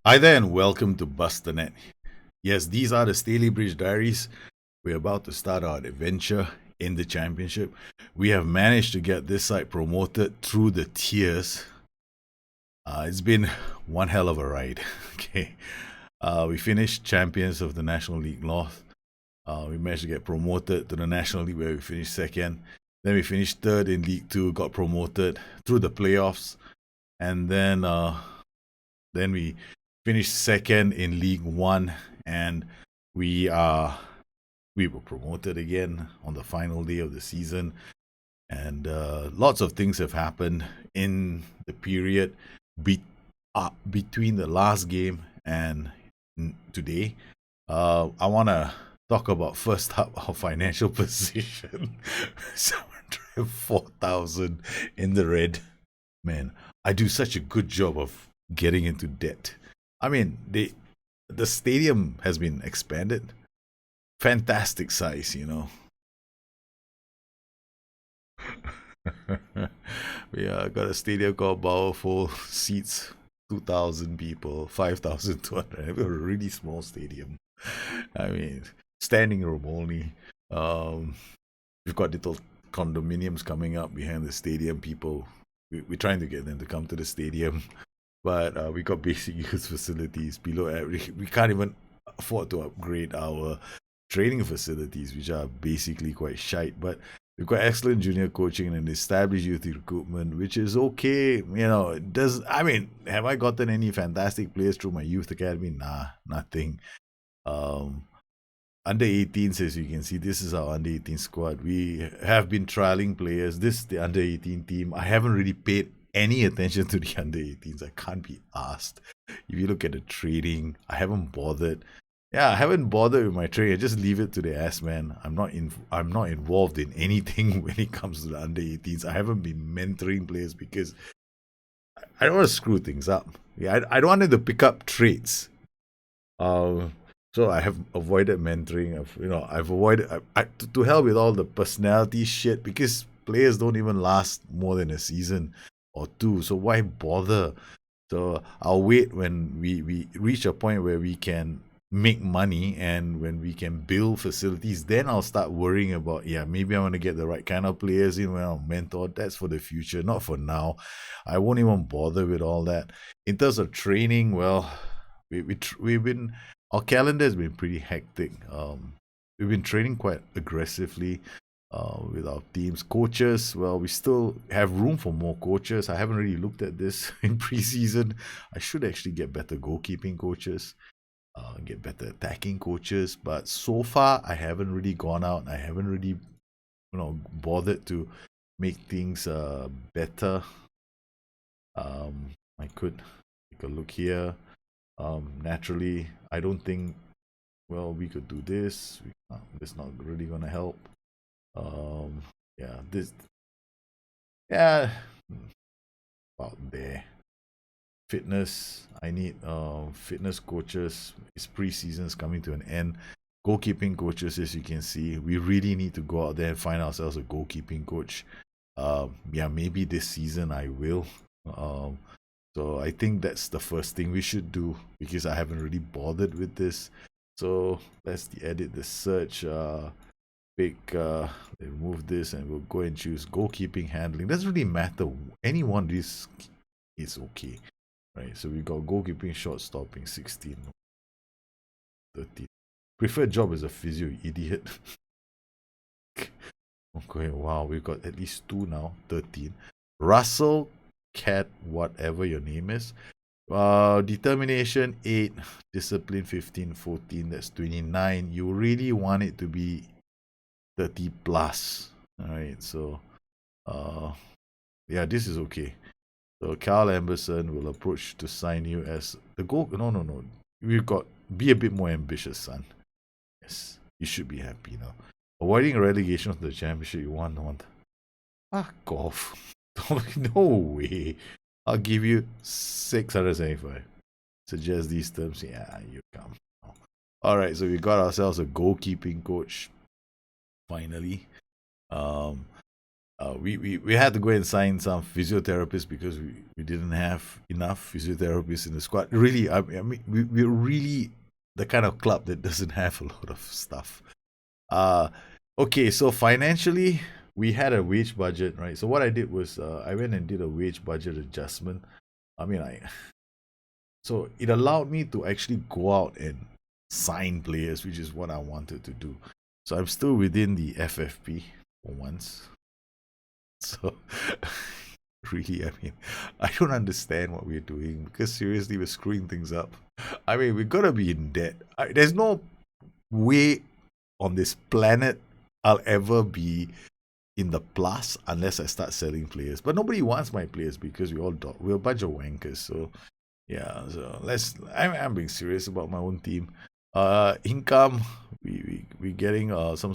Hi there and welcome to Bustthenet. Yes, these are the Stalybridge Diaries. We're about to start our adventure in the championship. We have managed to get this side promoted through the tiers. It's been one hell of a ride. Okay, we finished champions of the National League North. We managed to get promoted to the National League where we finished second. Then we finished third in League Two, got promoted through the playoffs, and then we finished second in League One, and we are we were promoted again on the final day of the season. And lots of things have happened in the period between the last game and today. I want to talk about first up our financial position. 704,000 in the red. Man, I do such a good job of getting into debt. I mean, the stadium has been expanded. Fantastic size. We got a stadium called Powerful, seats 2,000 people, 5,200. A really small stadium. I mean, standing room only. Um, we've got little condominiums coming up behind the stadium. We're trying to get them to come to the stadium, but we got basic use facilities below average. We can't even afford to upgrade our training facilities, which are basically quite shite. But we've got excellent junior coaching and established youth recruitment, which is okay. It does. I mean, have I gotten any fantastic players through my youth academy? Nah, nothing. Um, Under 18s, as you can see, this is our under 18 squad. We have been trialing players. This is the under 18 team. I haven't really paid any attention to the under 18s. I can't be asked. If you look at the trading, I haven't bothered. Yeah, I haven't bothered with my trade. I just leave it to the ass man. I'm not involved in anything when it comes to the under 18s. I haven't been mentoring players because I don't want to screw things up. Yeah, I don't want them to pick up traits. So I have avoided mentoring. I've avoided to hell with all the personality shit because players don't even last more than a season or two. So why bother? So I'll wait when we reach a point where we can make money and when we can build facilities. Then I'll start worrying about, maybe I want to get the right kind of players in when I'm mentor. That's for the future, not for now. I won't even bother with all that. In terms of training, well, we've been our calendar has been pretty hectic. We've been training quite aggressively with our teams. Coaches, well, we still have room for more coaches. I haven't really looked at this in preseason. I should actually get better goalkeeping coaches, get better attacking coaches. But so far, I haven't really gone out. I haven't really, bothered to make things better. I could take a look here. Naturally, I don't think, well, we could do this. It's not really gonna help. Um, yeah, yeah, about there. Fitness, I need fitness coaches. It's preseason's coming to an end. Goalkeeping coaches, as you can see, we really need to go out there and find ourselves a goalkeeping coach. Yeah, maybe this season I will. Um, so I think that's the first thing we should do because I haven't really bothered with this. So let's edit the search. Pick, remove this, and we'll go and choose goalkeeping handling. Doesn't really matter. Any one of these is okay, right? So we got goalkeeping, shot stopping, 16, 13. Preferred job as a physio, you idiot. Okay, wow, we've got at least two now, 13. Russell, Cat, whatever your name is. Determination 8, discipline 15, 14, that's 29. You really want it to be 30 plus. Alright, so this is okay. So Carl Amberson will approach to sign you as the goal. No. We've got be a bit more ambitious, son. Yes, you should be happy now. Avoiding relegation of the championship, you want. Fuck off. No way. I'll give you 675. Suggest these terms. Yeah, you come. Alright, so we got ourselves a goalkeeping coach. Finally. we had to go and sign some physiotherapists because we didn't have enough physiotherapists in the squad. Really, I mean, we're really the kind of club that doesn't have a lot of stuff. Okay, so financially, we had a wage budget, right? So what I did was I went and did a wage budget adjustment. I mean, so it allowed me to actually go out and sign players, which is what I wanted to do. So I'm still within the FFP for once. So really, I mean, I don't understand what we're doing because seriously, we're screwing things up. I mean, we're gonna be in debt. There's no way on this planet I'll ever be in the plus unless I start selling players. But nobody wants my players because we're a bunch of wankers. So yeah, so I'm being serious about my own team. Income, we getting some.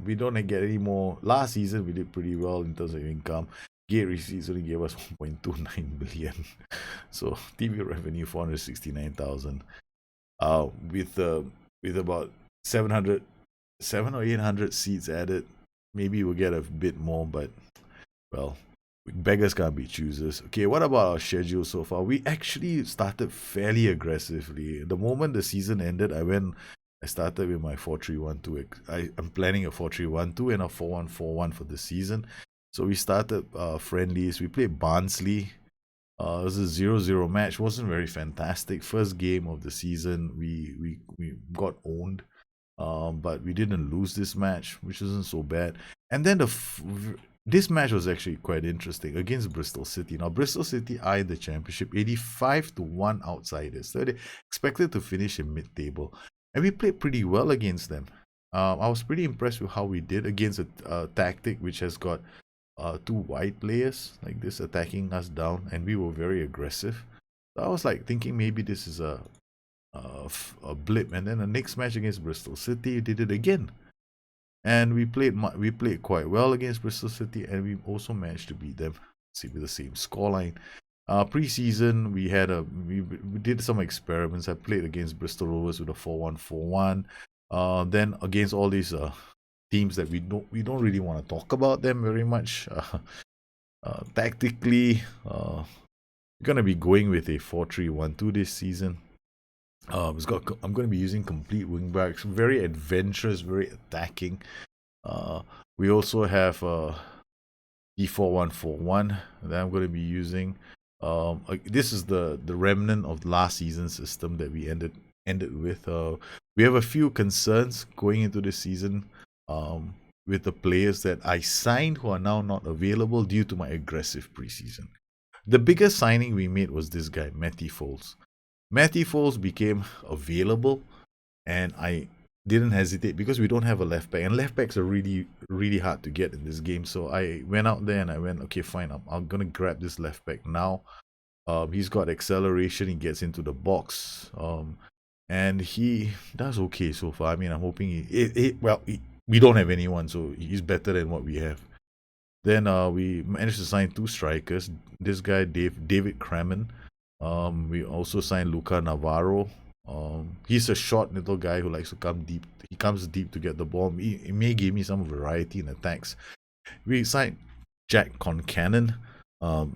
We don't get any more. Last season we did pretty well in terms of income. Gate receipts only gave us 1.29 billion. So TV revenue 469,000. With about 700, 7 or 800 seats added, maybe we'll get a bit more. But well, beggars can't be choosers. Okay, what about our schedule so far? We actually started fairly aggressively. The moment the season ended, I started with my 4-3-1-2. I'm planning a 4-3-1-2 and a 4-1-4-1 for the season. So we started friendlies. We played Barnsley. It was a 0-0 match. Wasn't very fantastic. First game of the season, we got owned. But we didn't lose this match, which isn't so bad. And then this match was actually quite interesting against Bristol City. Now, Bristol City eyed the championship 85-1 outsiders. So they expected to finish in mid-table. And we played pretty well against them. I was pretty impressed with how we did against a tactic which has got two wide players like this attacking us down. And we were very aggressive. So I was like thinking maybe this is a blip. And then the next match against Bristol City, did it again. And we played quite well against Bristol City, and we also managed to beat them. See, with the same scoreline. Preseason, we did some experiments. I played against Bristol Rovers with a 4-1-4-1. Then against all these teams that we don't really want to talk about them very much. Tactically, we're gonna be going with a 4-3-1-2 this season. I'm going to be using complete wingbacks, very adventurous, very attacking. We also have D4-1-4-1 that I'm going to be using. This is the remnant of last season's system that we ended with. We have a few concerns going into this season with the players that I signed who are now not available due to my aggressive preseason. The biggest signing we made was this guy, Matty Foles. Matty Foles became available, and I didn't hesitate because we don't have a left back, and left backs are really, really hard to get in this game. So I went out there and I went, okay, fine, I'm gonna grab this left back now. He's got acceleration, he gets into the box, and he does okay so far. I mean, I'm hoping we don't have anyone, so he's better than what we have. Then we managed to sign two strikers. This guy, David Cramen. We also signed Luca Navarro. He's a short little guy who likes to come deep. He comes deep to get the ball. He may give me some variety in attacks. We signed Jack Concannon, a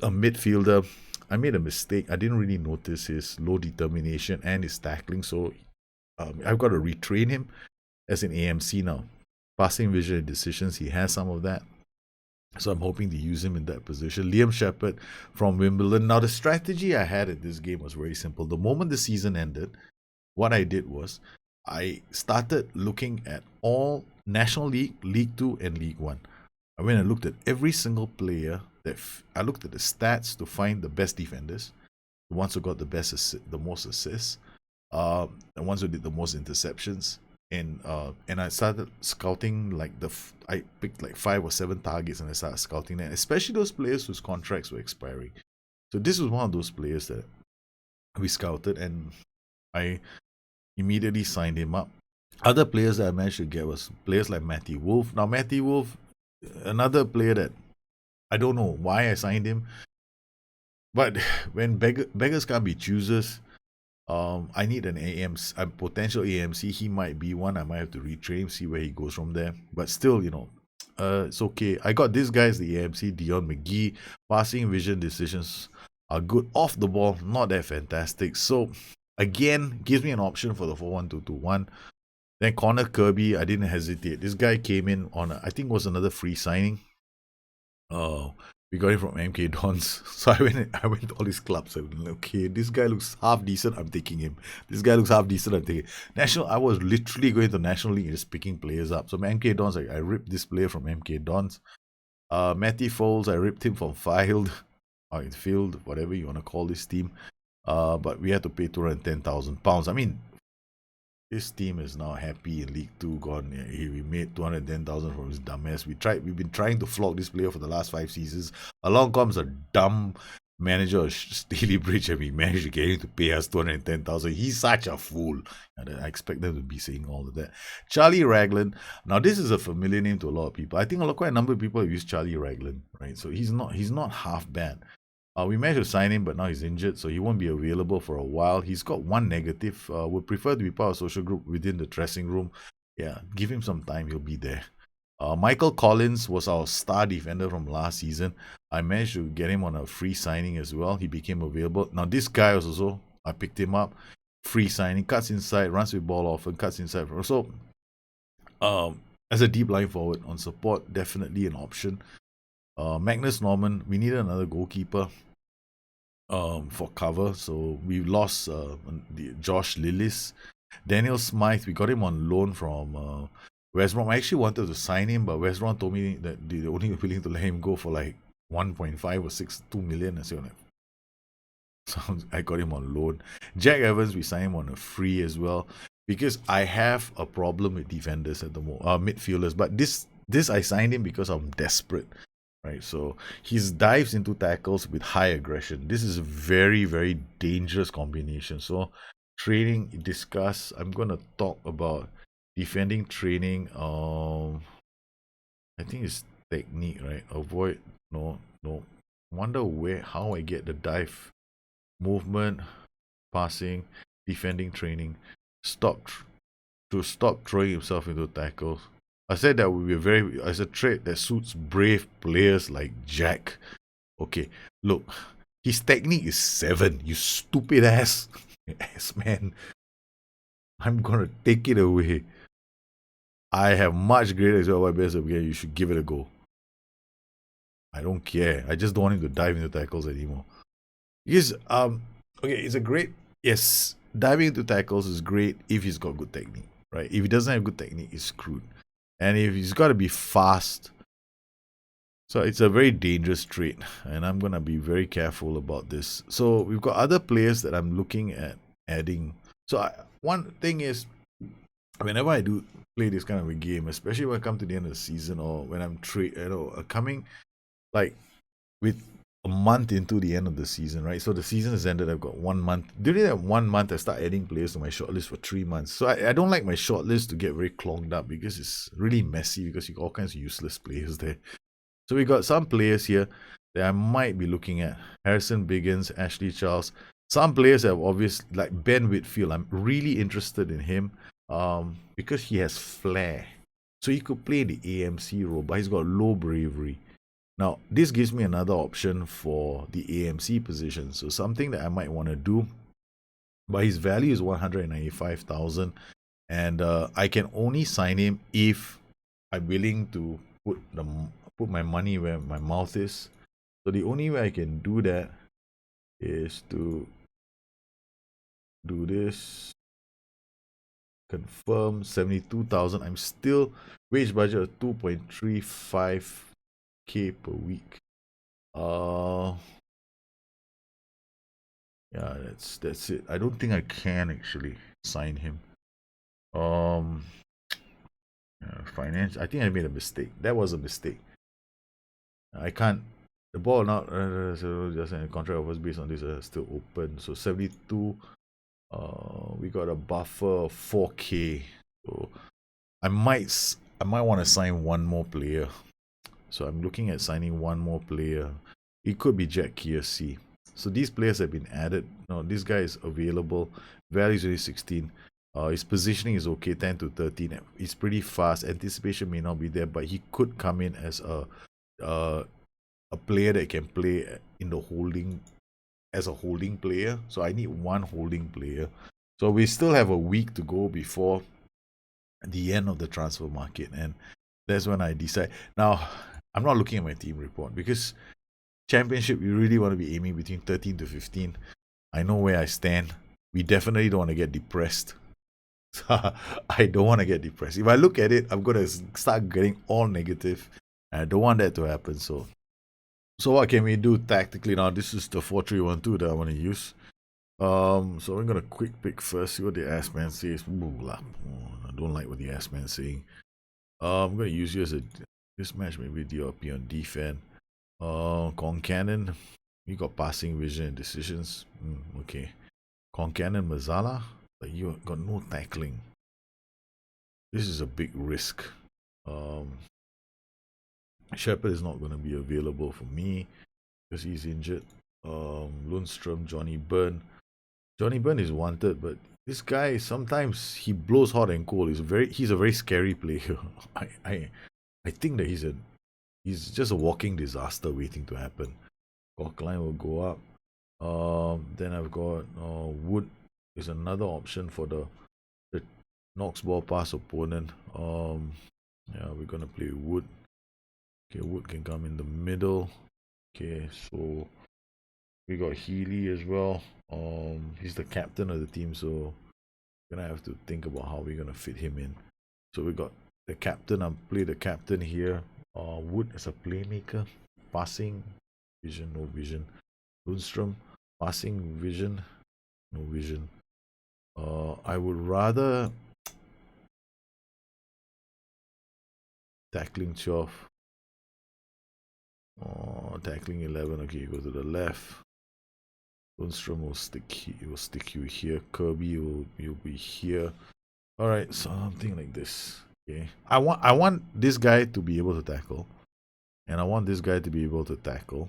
midfielder. I made a mistake. I didn't really notice his low determination and his tackling, so I've got to retrain him as an AMC now. Passing vision and decisions, he has some of that. So I'm hoping to use him in that position. Liam Shepherd from Wimbledon. Now, the strategy I had at this game was very simple. The moment the season ended, what I did was I started looking at all National League, League 2, and League 1. I went and looked at every single player. I looked at the stats to find the best defenders, the ones who got the most assists, the ones who did the most interceptions. And I started scouting I picked like 5 or 7 targets and I started scouting them, especially those players whose contracts were expiring. So this was one of those players that we scouted, and I immediately signed him up. Other players that I managed to get was players like Matty Wolf. Now Matty Wolf, another player that I don't know why I signed him, but when beggars can't be choosers, I need an a potential AMC. He might be one. I might have to retrain, see where he goes from there. But still, It's okay. I got this guy as the AMC, Dion McGee. Passing vision decisions are good. Off the ball, not that fantastic. So, again, gives me an option for the 4-1-2-2-1. Then Connor Kirby, I didn't hesitate. This guy came in on, I think it was another free signing. We got him from MK Dons. So I went to all these clubs. I was like, okay, this guy looks half decent, I'm taking him. This guy looks half decent, I'm taking him. I was literally going to National League and just picking players up. So MK Dons, I ripped this player from MK Dons. Matty Foles, I ripped him from Field, or Field, whatever you want to call this team. But we had to pay £210,000. I mean, this team is now happy in League 2. Gone. We made 210,000 from his dumbass. We've been trying to flog this player for the last 5 seasons. Along comes a dumb manager of Stalybridge, and we managed to get him to pay us 210,000. He's such a fool. And I expect them to be saying all of that. Charlie Ragland. Now this is a familiar name to a lot of people. I think quite a number of people have used Charlie Ragland, right? So he's not half bad. We managed to sign him, but now he's injured, so he won't be available for a while. He's got one negative. Would prefer to be part of a social group within the dressing room. Yeah, give him some time, he'll be there. Michael Collins was our star defender from last season. I managed to get him on a free signing as well. He became available. Now this guy was also, I picked him up. Free signing, cuts inside, runs with ball often, cuts inside. So, as a deep line forward on support, definitely an option. Magnus Norman, we needed another goalkeeper for cover, so we lost Josh Lillis. Daniel Smythe, we got him on loan from West Brom. I actually wanted to sign him, but West Brom told me that they're only willing to let him go for like 1.5 or 2 million. And so I got him on loan. Jack Evans, we signed him on a free as well, because I have a problem with defenders at the moment, midfielders. But this I signed him because I'm desperate. Right, so he dives into tackles with high aggression. This is a very, very dangerous combination. So, training, discuss. I'm gonna talk about defending training. I think it's technique, right? Avoid, no. Wonder how I get the dive, movement, passing, defending training. Stop throwing himself into tackles. I said that would be as a trait that suits brave players like Jack. Okay, look, his technique is 7. You stupid ass man. I'm gonna take it away. I have much greater as well. Best again, you should give it a go. I don't care. I just don't want him to dive into tackles anymore. Because okay, it's a great diving into tackles is great if he's got good technique, right? If he doesn't have good technique, he's screwed. And if he's got to be fast, so it's a very dangerous trait, and I'm going to be very careful about this. So we've got other players that I'm looking at adding. So one thing is, whenever I do play this kind of a game, especially when I come to the end of the season, or when I'm coming like with a month into the end of the season, right? So the season has ended. I've got 1 month. During that 1 month, I start adding players to my shortlist for 3 months. So I don't like my shortlist to get very clogged up, because it's really messy, because you got all kinds of useless players there. So we got some players here that I might be looking at. Harrison Biggins, Ashley Charles. Some players have obvious, like Ben Whitfield. I'm really interested in him because he has flair. So he could play the AMC role, but he's got low bravery. Now, this gives me another option for the AMC position. So something that I might want to do, but his value is 195,000, and I can only sign him if I'm willing to put my money where my mouth is. So the only way I can do that is to do this. Confirm 72,000. I'm still wage budget of 2.35k per week. Yeah, that's it. I don't think I can actually sign him. Finance. I think I made a mistake. That was a mistake. I can't. The ball not just a contract offers based on this still open. So 72. We got a buffer of 4k. So I might want to sign one more player. So I'm looking at signing one more player. It could be Jack Kiersey. So these players have been added. No, this guy is available. Value is only 16. His positioning is okay, 10 to 13. He's pretty fast. Anticipation may not be there, but he could come in as a player that can play in the holding, as a holding player. So I need one holding player. So we still have a week to go before the end of the transfer market, and that's when I decide. Now, I'm not looking at my team report because championship, you really want to be aiming between 13 to 15. I know where I stand. We definitely don't want to get depressed. I don't want to get depressed. If I look at it, I'm going to start getting all negative. I don't want that to happen. So what can we do tactically now? This is the 4-3-1-2 that I want to use. So we're gonna quick pick first. See what the ass man says. I don't like what the ass man's saying. I'm gonna use you as a this match. Maybe DRP on defense. Con Cannon. You got passing vision and decisions. Okay. Con Cannon Mazzala. But you got no tackling. This is a big risk. Shepherd is not gonna be available for me because he's injured. Lundstrom, Johnny Byrne. Johnny Byrne is wanted, but this guy sometimes he blows hot and cold. He's a very scary player. I think that he's just a walking disaster waiting to happen. Cockline will go up. Then I've got Wood is another option for the Knox ball pass opponent. Yeah, we're gonna play Wood. Okay, Wood can come in the middle. Okay, so we got Healy as well. He's the captain of the team, so we're gonna have to think about how we're gonna fit him in. So we got the captain. I'll play the captain here. Wood as a playmaker, passing vision, no vision. Lundstrom, passing vision, no vision. I would rather tackling 12. Tackling 11. Okay, go to the left. Lundstrom will stick you here. Kirby you'll be here. All right, something like this. Okay, I want this guy to be able to tackle, and I want this guy to be able to tackle,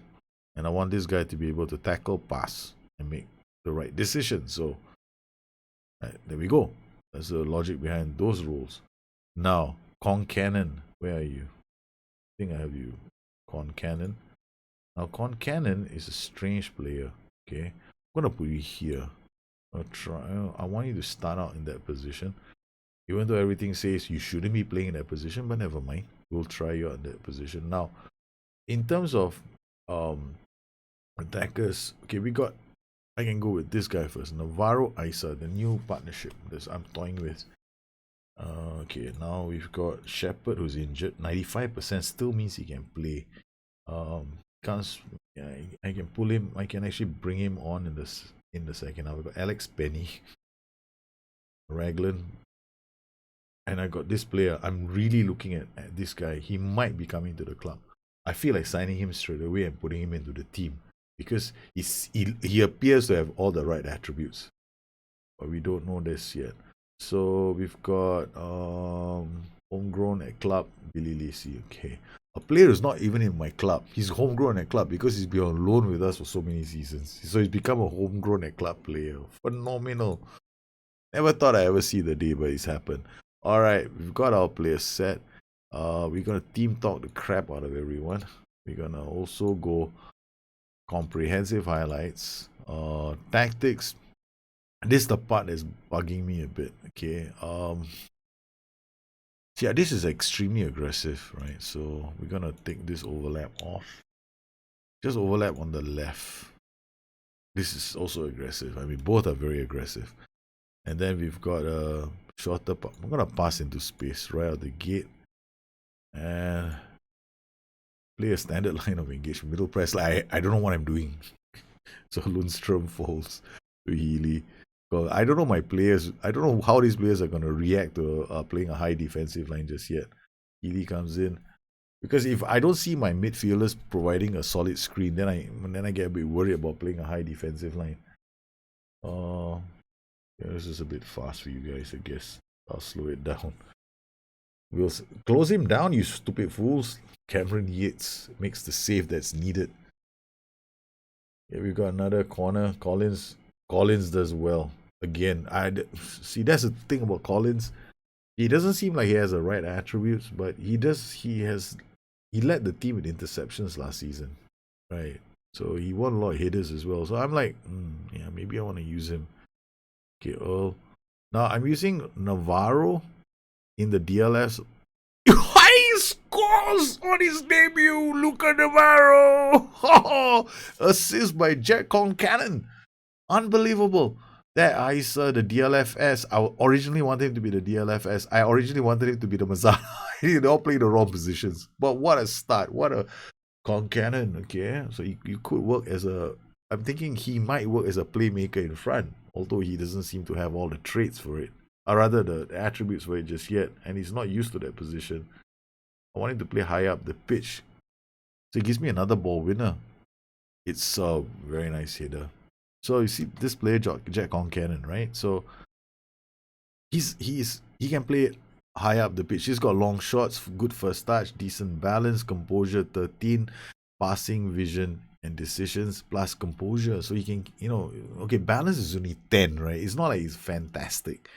and I want this guy to be able to tackle, pass, and make the right decision. So, right, there we go. That's the logic behind those rules. Now, Con Cannon, where are you? I think I have you, Con Cannon. Now, Con Cannon is a strange player. Okay, I'm gonna put you here. I want you to start out in that position, even though everything says you shouldn't be playing in that position. But never mind, we'll try you out in that position. Now, in terms of attackers, okay, I can go with this guy first. Navarro Isa, the new partnership that I'm toying with. Okay, now we've got Shepherd who's injured. 95% still means he can play. I can pull him. I can actually bring him on in the second half. We've got Alex Penny, Ragland, and I got this player. I'm really looking at this guy. He might be coming to the club. I feel like signing him straight away and putting him into the team because he appears to have all the right attributes, but we don't know this yet. So we've got homegrown at club, Billy Lacey. Okay, a player who's not even in my club. He's homegrown at club because he's been on loan with us for so many seasons. So he's become a homegrown at club player. Phenomenal. Never thought I'd ever see the day, but it's happened. Alright, we've got our players set. We're gonna team talk the crap out of everyone. We're gonna also go comprehensive highlights. Tactics. This is the part that's bugging me a bit. Okay. Yeah, this is extremely aggressive, right? So we're gonna take this overlap off. Just overlap on the left. This is also aggressive. I mean, both are very aggressive. And then we've got a shorter. I'm gonna pass into space right out the gate and play a standard line of engagement. Middle press. Like I don't know what I'm doing. So Lundstrom falls to Healy. I don't know my players. I don't know how these players are going to react to playing a high defensive line just yet. Healy comes in because if I don't see my midfielders providing a solid screen, then I get a bit worried about playing a high defensive line. Yeah, this is a bit fast for you guys, I guess. I'll slow it down. We'll close him down, you stupid fools. Cameron Yates makes the save that's needed. Yeah, we've got another corner. Collins does well. again, see that's the thing about Collins. He doesn't seem like he has the right attributes, but he does. He led the team in interceptions last season, right? So he won a lot of headers as well. So I'm like, yeah, maybe I want to use him. Okay, Earl. Now I'm using Navarro in the DLS. He scores on his debut, Luca Navarro. Assist by Jack Concannon. Unbelievable. That the DLFS. I originally wanted him to be the DLFS. I originally wanted him to be the Mazzara. They all play the wrong positions. But what a start. What a Concannon. Okay. So you could work as a. I'm thinking he might work as a playmaker in front, although he doesn't seem to have all the traits for it. Or rather, the attributes for it just yet. And he's not used to that position. I want him to play high up the pitch. So it gives me another ball winner. It's a very nice header. So you see this player, Jack Concannon, right? So he can play high up the pitch. He's got long shots, good first touch, decent balance, composure 13, passing, vision, and decisions plus composure. So he can, okay, balance is only 10, right? It's not like he's fantastic.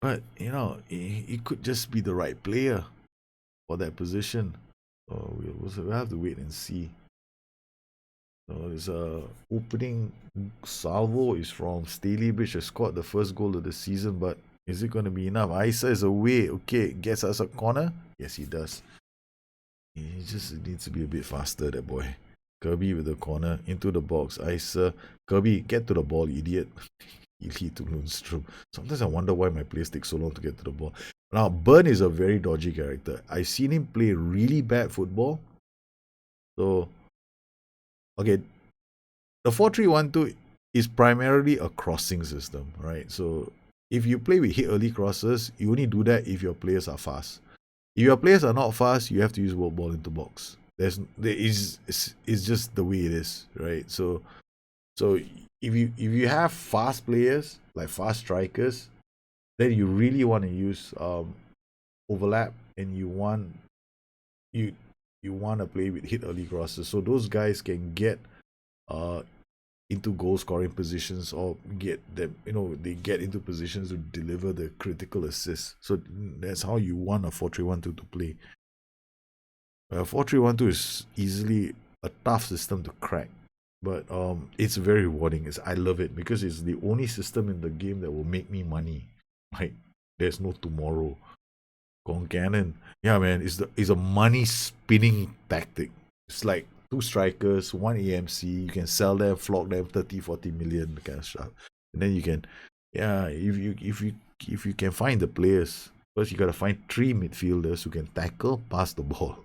But, he could just be the right player for that position. So we'll have to wait and see. So his opening salvo is from Stalybridge, has scored the first goal of the season, but is it going to be enough? Isa is away. Okay, gets us a corner. Yes, he does. He just needs to be a bit faster, that boy. Kirby with the corner into the box. Isa, Kirby, get to the ball, idiot. You lead to Lundstrom. Sometimes I wonder why my players take so long to get to the ball. Now, Burn is a very dodgy character. I've seen him play really bad football. So, okay, the 4-3-1-2 is primarily a crossing system, right? So if you play with hit early crosses, you only do that if your players are fast. If your players are not fast, you have to use work ball into box. It's just the way it is, right? So if you have fast players, like fast strikers, then you really want to use overlap, and you want to play with hit early crosses, so those guys can get into goal scoring positions, or get them, they get into positions to deliver the critical assist. So that's how you want a 4-3-1-2 to play. 4-3-1-2 is easily a tough system to crack, but it's very rewarding. I love it because it's the only system in the game that will make me money. Like, there's no tomorrow. Concannon, yeah, man, it's a money spinning tactic. It's like 2 strikers, 1 AMC. You can sell them, flog them, 30-40 million kind of stuff. And then you can, yeah, if you can find the players, first you gotta find 3 midfielders who can tackle, pass the ball,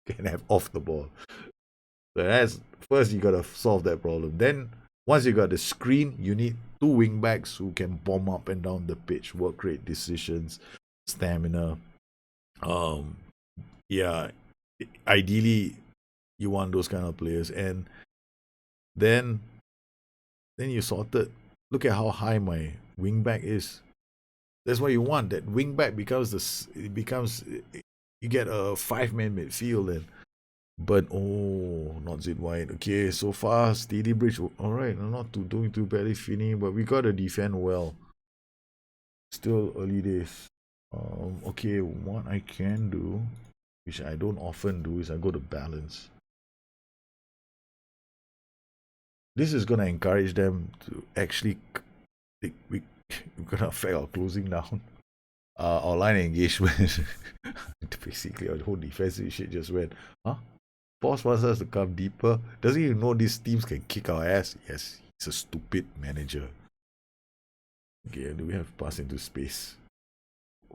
can have off the ball. So that's first you gotta solve that problem. Then once you got the screen, you need 2 wing backs who can bomb up and down the pitch, work rate, decisions, stamina. Yeah, ideally you want those kind of players, and then you sorted. Look at how high my wing back is. That's what you want. That wing back becomes you get a 5-man midfield, and but not Zid White. Okay, so far Stalybridge, alright, not doing too badly, Finney, but we gotta defend well. Still early days. Okay, what I can do, which I don't often do, is I go to balance. This is gonna encourage them to actually. We're gonna affect our closing down, our line engagement. Basically, our whole defensive shit just went, huh? Boss wants us to come deeper. Doesn't even know these teams can kick our ass. Yes, he's a stupid manager. Okay, do we have pass into space?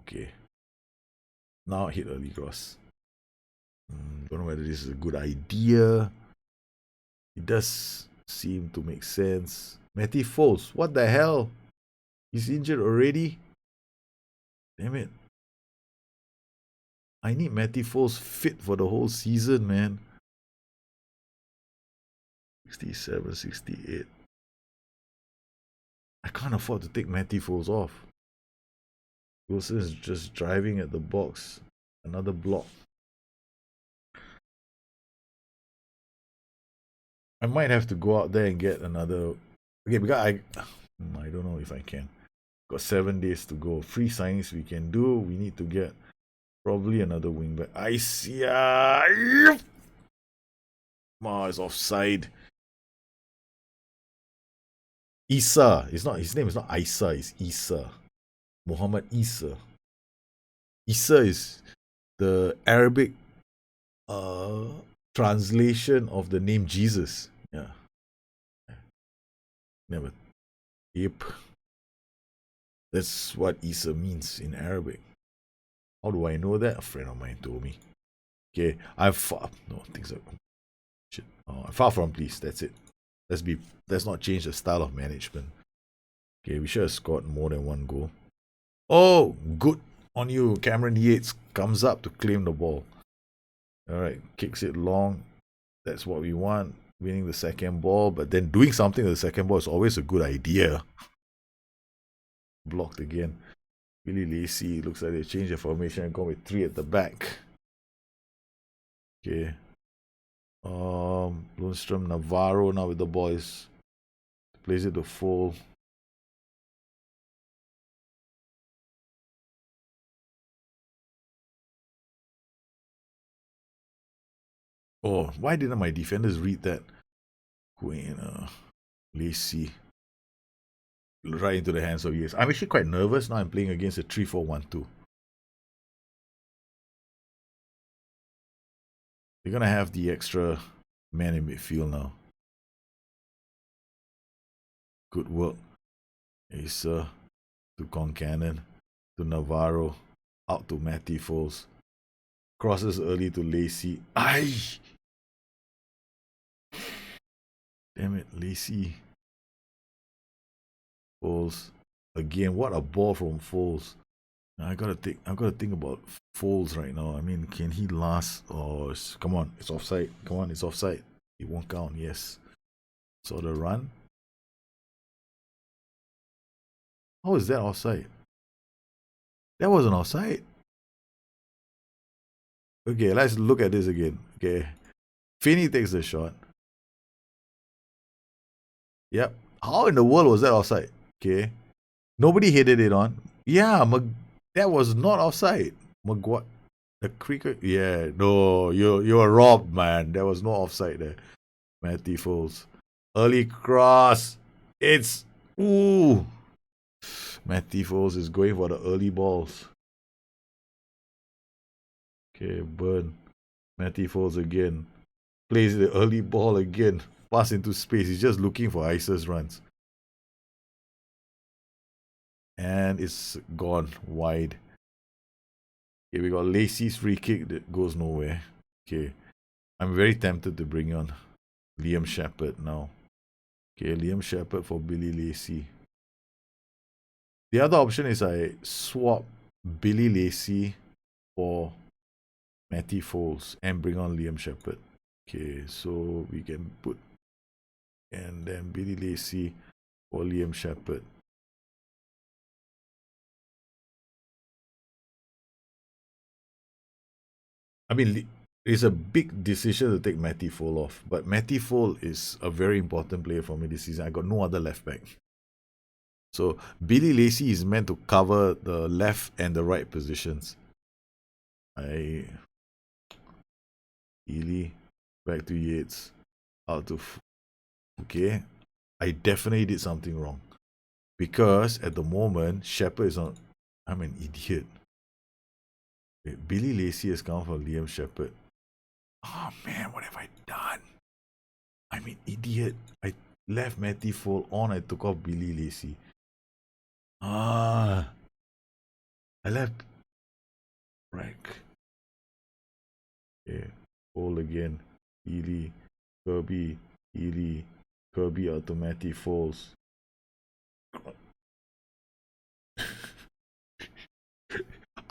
Okay. Now I hit early cross. Don't know whether this is a good idea. It does seem to make sense. Matty Foles, what the hell? He's injured already? Damn it. I need Matty Foles fit for the whole season, man. 67, 68. I can't afford to take Matty Foles off. Wilson is just driving at the box. Another block. I might have to go out there and get another. Okay, because I don't know if I can. Got 7 days to go. Free signings we can do. We need to get probably another wingback. Isia! Oh, it's offside. Isa. It's not, his name is not Isa, it's Isa. Muhammad Isa. Isa is the Arabic translation of the name Jesus. Yeah. Never. Yep. That's what Isa means in Arabic. How do I know that? A friend of mine told me. Okay, I'm far. No, things like shit. Oh, I'm far from pleased. That's it. Let's not change the style of management. Okay, we should have scored more than one goal. Oh, good on you. Cameron Yates comes up to claim the ball. Alright, kicks it long. That's what we want. Winning the second ball, but then doing something with the second ball is always a good idea. Blocked again. Billy Lacey. Looks like they changed the formation and gone with 3 at the back. Okay. Lundstrom, Navarro now with the boys. Plays it to full. Oh, why didn't my defenders read that? Queen, Lacey. Right into the hands of Yates. I'm actually quite nervous now. I'm playing against a 3-4-1-2. They're gonna have the extra man in midfield now. Good work. Asa to Concannon to Navarro. Out to Matty Foles. Crosses early to Lacey. Aye! Damn it, Lacey. Foles. Again, what a ball from Foles. I gotta think about Foles right now. I mean, can he last? Oh, come on, it's offside. Come on, it's offside. It won't count. Yes. So the run. How is that offside? That wasn't offside. Okay, let's look at this again. Okay, Finney takes the shot. Yep. How in the world was that offside? Okay. Nobody headed it on. Yeah, that was not offside. Maguire, the cricket. Yeah, no, you were robbed, man. There was no offside there. Matty Foles. Early cross. It's ooh. Matty Foles is going for the early balls. Okay, Burn. Matty Foles again. Plays the early ball again. Pass into space. He's just looking for Ice's runs. And it's gone wide. Okay, we got Lacey's free kick that goes nowhere. Okay. I'm very tempted to bring on Liam Shepherd now. Okay, Liam Shepherd for Billy Lacey. The other option is I swap Billy Lacey for Matty Foles and bring on Liam Shepherd. Okay, so we can put and then Billy Lacey for Liam Shepherd. I mean, it's a big decision to take Matty Foles off, but Matty Foles is a very important player for me this season. I got no other left back. So Billy Lacey is meant to cover the left and the right positions. Ely, back to Yates, out to okay. I definitely did something wrong because at the moment Shepherd is on. I'm an idiot. Wait, Billy Lacey has come for Liam Shepherd. Oh man, what have I done? I'm an idiot. I left Matty Foles on. I took off Billy Lacey. I left Rack. Okay, Foles again. Ely, Kirby, Ely, Kirby out to Matty Foles.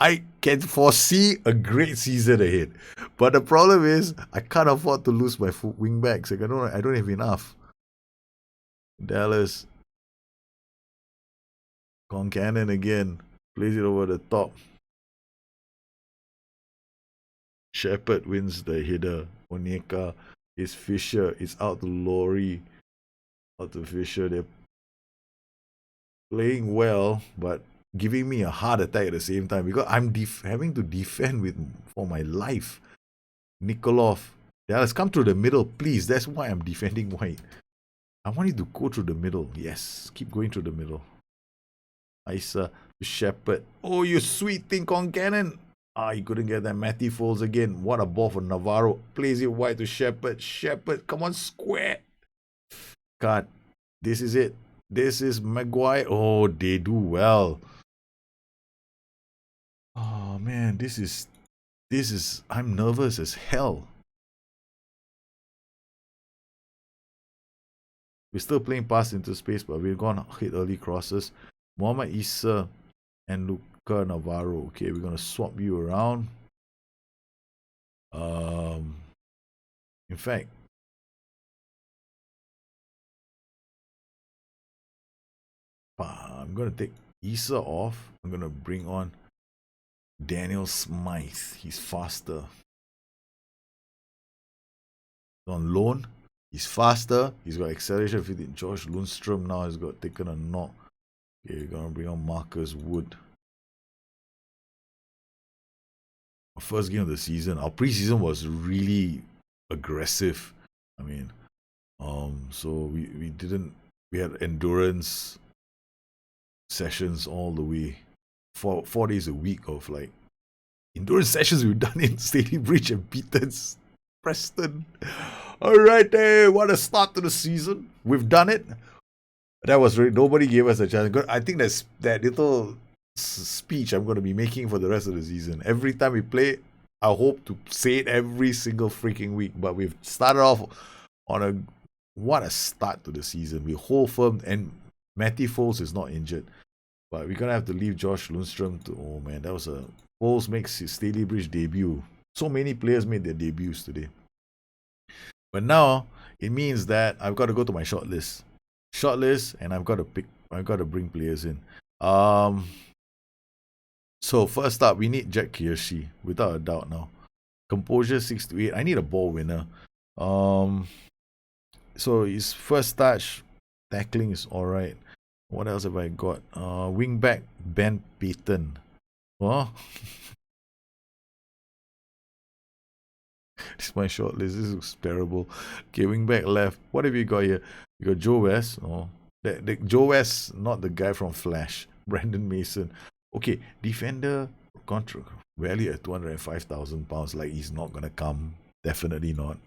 I can foresee a great season ahead, but the problem is I can't afford to lose my wing backs. Like I don't have enough. Dallas, Concannon again plays it over the top. Shepherd wins the header. Onyeka is Fisher. It's out to Laurie. Out to Fisher. They're playing well, but giving me a heart attack at the same time because I'm having to defend for my life. Nikolov, Dallas, come through the middle, please. That's why I'm defending white. I want you to go through the middle. Yes, keep going through the middle. Isa to Shepherd. Oh, you sweet thing, Concannon. Ah, he couldn't get that. Matty Foles again. What a ball for Navarro. Plays it wide to Shepherd. Shepherd, come on, square. God, this is it. This is Maguire. Oh, they do well. Oh man, this is. I'm nervous as hell. We're still playing pass into space, but we're gonna hit early crosses. Mohamed Issa and Luca Navarro. Okay, we're gonna swap you around. In fact, I'm gonna take Issa off. I'm gonna bring on Daniel Smythe. He's faster. On loan, he's faster. He's got acceleration. Fitting. Josh Lundstrom now has got taken a knock. Okay, we're gonna bring on Marcus Wood. Our first game of the season. Our preseason was really aggressive. I mean, so we had endurance sessions all the way. 4 days a week of like endurance sessions we've done in Stalybridge and Peters, Preston. All right, what a start to the season. We've done it. That was really, nobody gave us a chance. I think that's that little speech I'm going to be making for the rest of the season. Every time we play, I hope to say it every single freaking week. But we've started off on what a start to the season. We hold firm, and Matty Foles is not injured. But we're going to have to leave Josh Lundstrom to, oh man, that was a, Foles makes his Stalybridge debut. So many players made their debuts today. But now, it means that I've got to go to my shortlist. And I've got to bring players in. So first up, we need Jack Kiershi, without a doubt now. Composure 6 to 8. I need a ball winner. So his first touch, tackling is alright. What else have I got? Wingback Ben Payton. Oh. This is my short list. This is terrible. Okay, wingback left. What have you got here? You got Joe West. Oh, Joe West, not the guy from Flash. Brandon Mason. Okay, defender contract value at £205,000. Like he's not gonna come. Definitely not.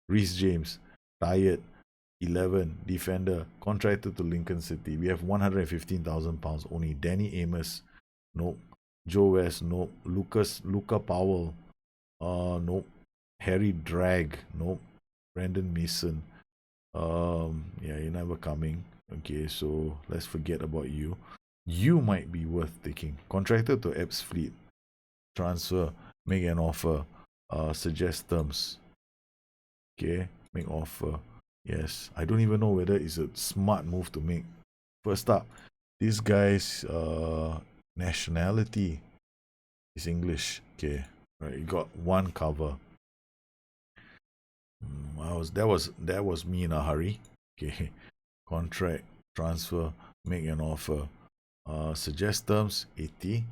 Reece James, tired. 11 defender contracted to Lincoln City. We have £115,000 only. Danny Amos, nope. Joe West, nope. Luca Powell, nope. Harry Drag, nope. Brandon Mason, yeah, you're never coming. Okay, so let's forget about you. You might be worth taking. Contracted to Epps Fleet. Transfer, make an offer, suggest terms. Okay, make offer. Yes, I don't even know whether it's a smart move to make. First up, this guy's nationality is English. Okay, right, you got one cover. That was me in a hurry. Okay, contract, transfer, make an offer, suggest terms 80.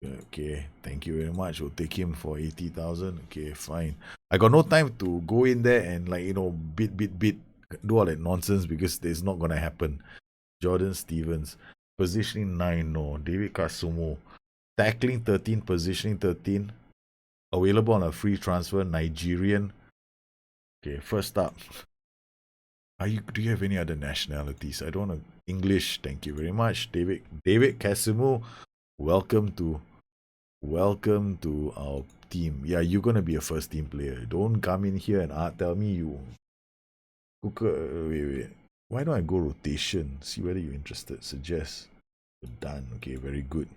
Okay, thank you very much. We'll take him for 80,000. Okay, fine. I got no time to go in there and like bid, do all that nonsense because it's not gonna happen. Jordan Stevens, positioning 9, no. David Kasumo, tackling 13, positioning 13. Available on a free transfer, Nigerian. Okay, first up. Do you have any other nationalities? I don't know. English, thank you very much. David Kasumu, welcome to our team. Yeah, you're gonna be a first team player. Don't come in here and tell me you wait. Why don't I go rotation? See whether you're interested. Suggest. Done. Okay, very good.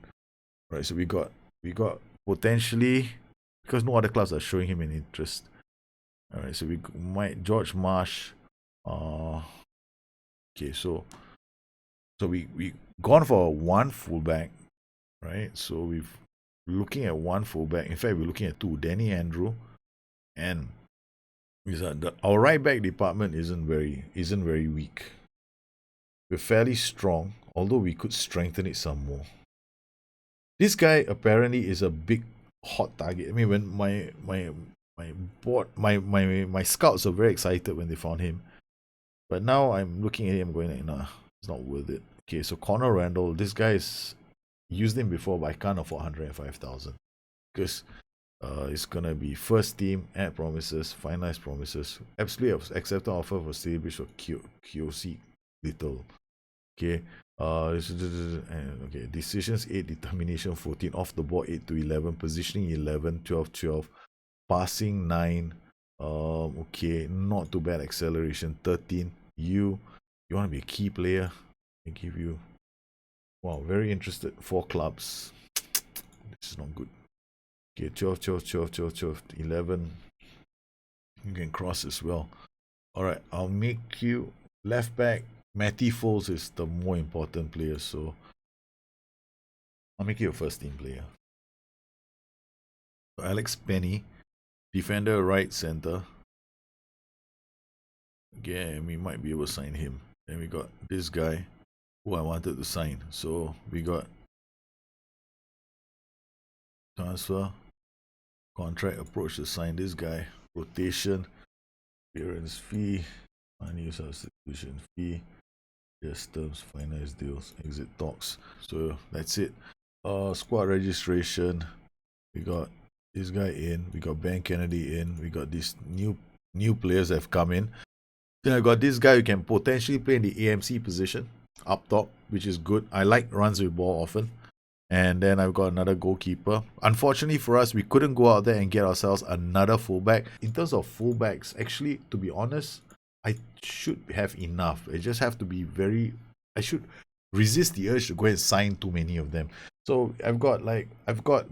Right, so we got potentially, because no other clubs are showing him an interest. Alright, so we might George Marsh. Okay, so we gone for one fullback, right? So we've looking at one fullback. In fact, we're looking at two. Danny Andrew, and our right back department isn't very weak. We're fairly strong, although we could strengthen it some more. This guy apparently is a big hot target. I mean, when my scouts are very excited when they found him. But now I'm looking at him going like, nah, it's not worth it. Okay, so Connor Randall, this guy is used him before, but I can't afford 105,000 because it's gonna be first team, add promises, finalize promises, absolutely accept an offer for Stalybridge for QC little. Okay, okay, decisions 8, determination 14, off the ball 8 to 11, positioning 11, 12, 12, passing 9. Okay, not too bad, acceleration 13. You want to be a key player? I give you, wow, very interested, 4 clubs. This is not good. Okay, 12, 12, 12, 12, 12, 11. You can cross as well. Alright, I'll make you left back. Matty Foles is the more important player, so I'll make you a first team player. So Alex Penny, defender, right center. Again, we might be able to sign him. Then we got this guy who I wanted to sign. So we got transfer, contract, approach to sign this guy, rotation, appearance fee, money substitution fee, just terms, finance deals, exit talks. So that's it. Squad registration. We got this guy in. We got Ben Kennedy in. We got these new players that have come in. Then I got this guy who can potentially play in the AMC position up top, which is good. I like runs with ball often. And then I've got another goalkeeper. Unfortunately for us, we couldn't go out there and get ourselves another fullback. In terms of fullbacks, actually, to be honest, I should have enough. I just have to be I should resist the urge to go and sign too many of them. So I've got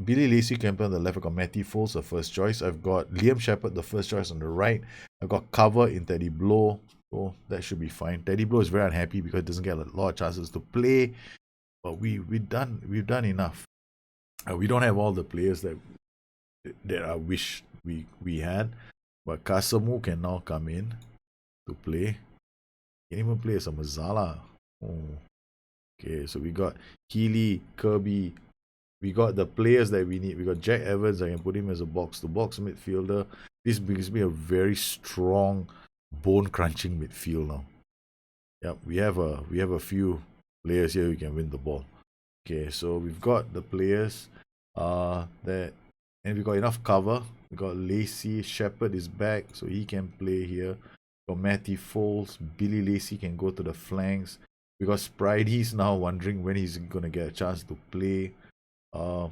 Billy Lacey Kemper on the left. I've got Matty Foles, the first choice. I've got Liam Shepherd, the first choice on the right. I've got cover in Teddy Blow. So that should be fine. Teddy Blow is very unhappy because he doesn't get a lot of chances to play. But we've done enough. We don't have all the players that I wish we had. But Kasamu can now come in to play. Can even play as a Mazzala. Oh. Okay, so we got Healy, Kirby. We got the players that we need. We got Jack Evans. I can put him as a box-to-box midfielder. This gives me a very strong, bone-crunching midfield now. Yep, we have a few players here who can win the ball. Okay, so we've got the players and we got enough cover. We got Lacey, Shepherd is back, so he can play here. We got Matty Foles, Billy Lacey can go to the flanks. We got Spridey's now wondering when he's gonna get a chance to play.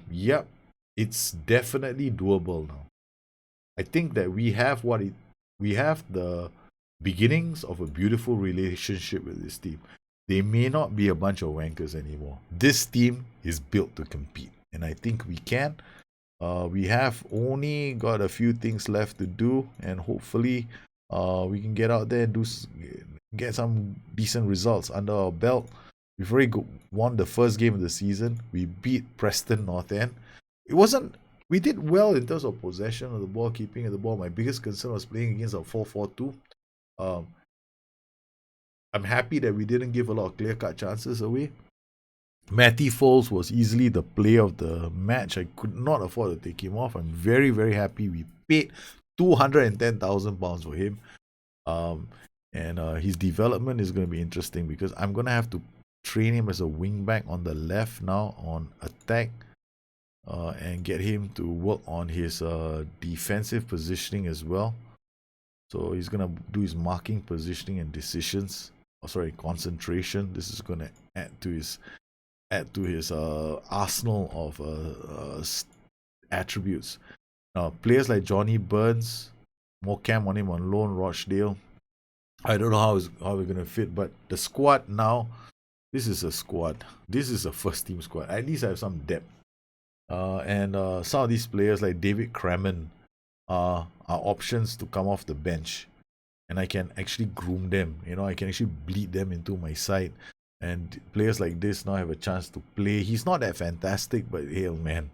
Yep, it's definitely doable now. I think that we have the beginnings of a beautiful relationship with this team. They may not be a bunch of wankers anymore. This team is built to compete, and I think we can. We have only got a few things left to do, and hopefully we can get out there and get some decent results under our belt. We've already won the first game of the season. We beat Preston North End. We did well in terms of possession of the ball, keeping of the ball. My biggest concern was playing against a 4-4-2. I'm happy that we didn't give a lot of clear-cut chances away. Matty Foles was easily the player of the match. I could not afford to take him off. I'm very, very happy. We paid £210,000 for him. And his development is going to be interesting because I'm going to have to train him as a wing-back on the left now on attack. And get him to work on his defensive positioning as well. So he's going to do his marking, positioning, and decisions. Concentration. This is going to add to his arsenal of attributes. Now, players like Johnny Burns, more cam on him on loan, Rochdale. I don't know how we're going to fit, but the squad now, this is a squad. This is a first team squad. At least I have some depth. And some of these players like David Cramen are options to come off the bench, and I can actually groom them. I can actually bleed them into my side, and players like this now have a chance to play. He's not that fantastic, but hell, man,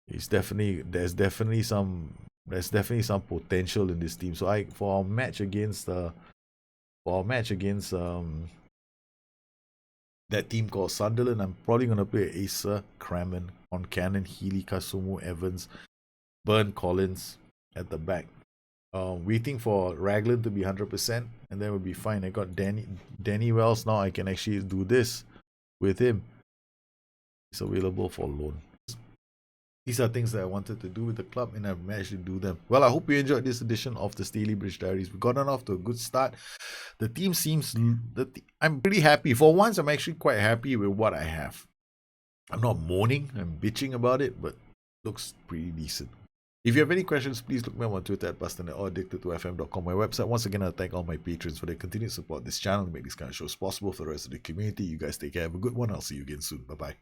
there's definitely some potential in this team. So for our match against that team called Sunderland. I'm probably going to play Asa, Cramen, on Cannon, Healy, Kasumu, Evans, Burn, Collins at the back. Waiting for Ragland to be 100%, and then we'll be fine. I got Danny Wells now. I can actually do this with him. He's available for loan. These are things that I wanted to do with the club, and I've managed to do them. Well, I hope you enjoyed this edition of the Stalybridge Diaries. We've gotten off to a good start. The team seems... I'm pretty happy. For once, I'm actually quite happy with what I have. I'm not moaning. I'm bitching about it, but looks pretty decent. If you have any questions, please look me up on Twitter at Bustthenet or addicted2fm.com, my website. Once again, I thank all my patrons for their continued support this channel to make these kind of shows possible for the rest of the community. You guys take care. Have a good one. I'll see you again soon. Bye-bye.